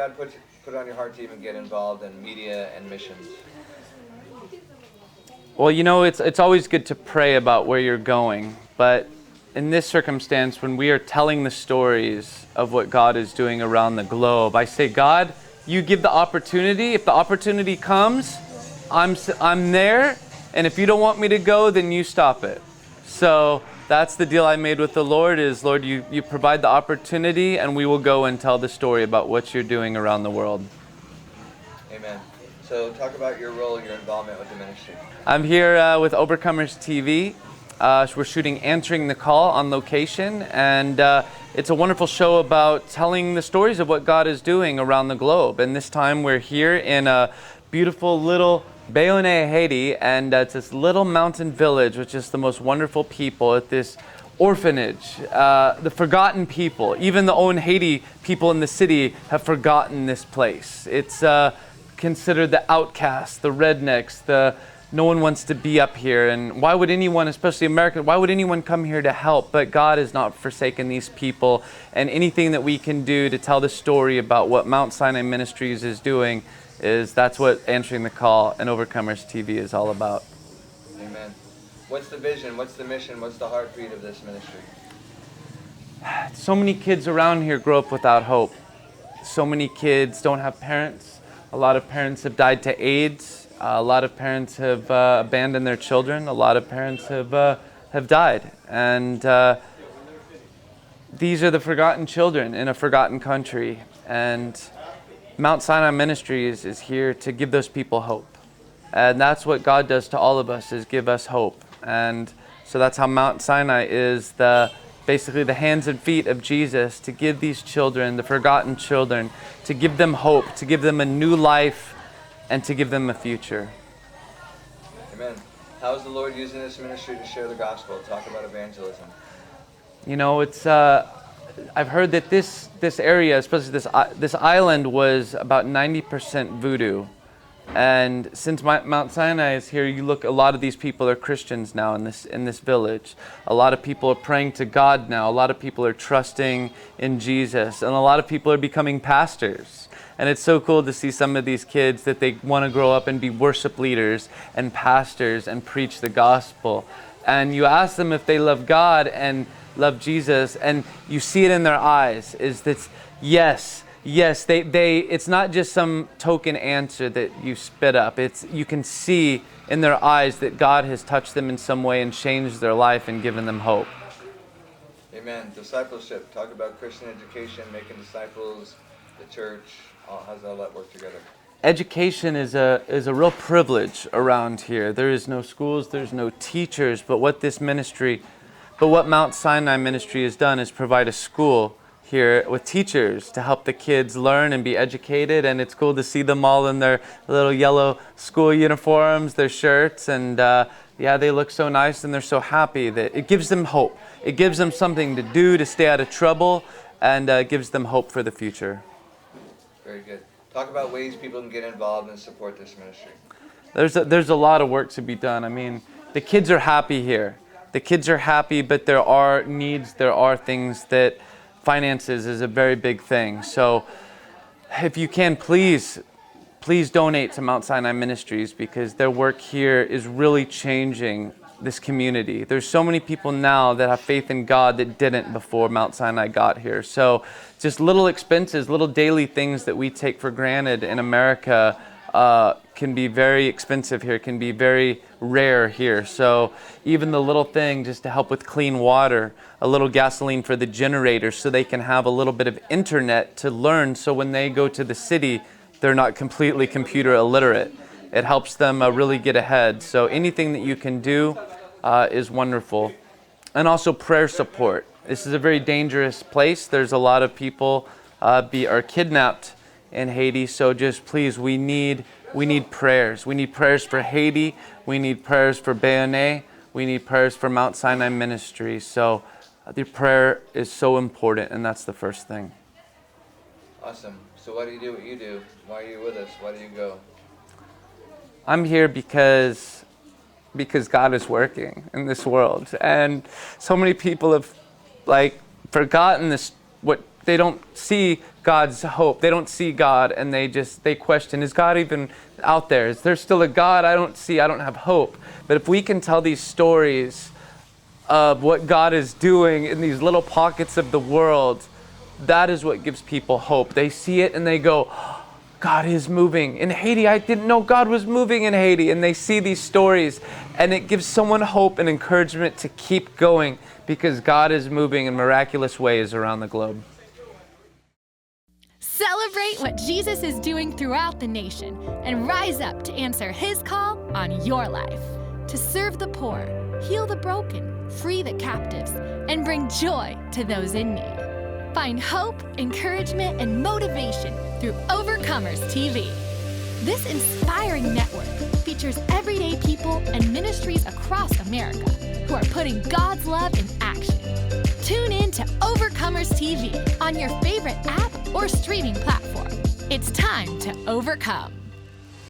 God put it on your heart to even get involved in media and missions? Well, it's always good to pray about where you're going, but in this circumstance, when we are telling the stories of what God is doing around the globe, I say, God, you give the opportunity. If the opportunity comes, I'm there, and if you don't want me to go, then you stop it. So that's the deal I made with the Lord is, Lord, you provide the opportunity, and we will go and tell the story about what you're doing around the world. Amen. So talk about your role, your involvement with the ministry. I'm here with Overcomers TV. We're shooting Answering the Call on location, and it's a wonderful show about telling the stories of what God is doing around the globe. And this time we're here in a beautiful little Bayonne, Haiti, and it's this little mountain village with just the most wonderful people at this orphanage, the forgotten people. Even the own Haiti people in the city have forgotten this place. It's considered the outcasts, the rednecks, no one wants to be up here. And why would anyone, especially Americans, why would anyone come here to help? But God has not forsaken these people. And anything that we can do to tell the story about what Mount Sinai Ministries is doing, that's what Answering the Call and Overcomers TV is all about. Amen. What's the vision? What's the mission? What's the heartbeat of this ministry? So many kids around here grow up without hope. So many kids don't have parents. A lot of parents have died to AIDS. A lot of parents have abandoned their children. A lot of parents have died. And these are the forgotten children in a forgotten country. And Mount Sinai Ministries is here to give those people hope. And that's what God does to all of us, is give us hope. And so that's how Mount Sinai is basically the hands and feet of Jesus, to give these children, the forgotten children, to give them hope, to give them a new life, and to give them a future. Amen. How is the Lord using this ministry to share the gospel? Talk about evangelism. It's I've heard that this area, especially this island, was about 90% voodoo. And since Mount Sinai is here, you look, a lot of these people are Christians now in this village. A lot of people are praying to God now. A lot of people are trusting in Jesus. And a lot of people are becoming pastors. And it's so cool to see some of these kids that they want to grow up and be worship leaders and pastors and preach the gospel. And you ask them if they love God and love Jesus, and you see it in their eyes, is that yes, they it's not just some token answer that you spit up. You can see in their eyes that God has touched them in some way and changed their life and given them hope. Amen. Discipleship. Talk about Christian education, making disciples, the church. How does all that work together? Education is a real privilege around here. There is no schools, there's no teachers, but what Mount Sinai Ministry has done is provide a school here with teachers to help the kids learn and be educated. And it's cool to see them all in their little yellow school uniforms, their shirts, and they look so nice and they're so happy that it gives them hope. It gives them something to do to stay out of trouble, and gives them hope for the future. Very good. Talk about ways people can get involved and support this ministry. There's a lot of work to be done. I mean, the kids are happy here. The kids are happy, but there are needs, there are things that finances is a very big thing. So if you can, please donate to Mount Sinai Ministries, because their work here is really changing this community. There's so many people now that have faith in God that didn't before Mount Sinai got here. So just little expenses, little daily things that we take for granted in America can be very expensive here, can be very rare here. So even the little thing just to help with clean water, a little gasoline for the generator so they can have a little bit of internet to learn, so when they go to the city, they're not completely computer illiterate. It helps them really get ahead. So anything that you can do is wonderful. And also prayer support. This is a very dangerous place. There's a lot of people are kidnapped in Haiti. So just please, we need prayers. We need prayers for Haiti. We need prayers for Bayonne. We need prayers for Mount Sinai Ministry. So the prayer is so important, and that's the first thing. Awesome. So why do you do what you do? Why are you with us? Why do you go? I'm here because God is working in this world, and so many people have forgotten what see God's hope. They don't see God, and they question, is God even out there? Is there still a God? I don't have hope. But if we can tell these stories of what God is doing in these little pockets of the world, that is what gives people hope. They see it and they go, God is moving in Haiti. I didn't know God was moving in Haiti. And they see these stories, and it gives someone hope and encouragement to keep going, because God is moving in miraculous ways around the globe. Celebrate what Jesus is doing throughout the nation and rise up to answer His call on your life. To serve the poor, heal the broken, free the captives, and bring joy to those in need. Find hope, encouragement, and motivation through Overcomers TV. This inspiring network features everyday people and ministries across America who are putting God's love in action. Tune in to Overcomers TV on your favorite app or streaming platform. It's time to overcome.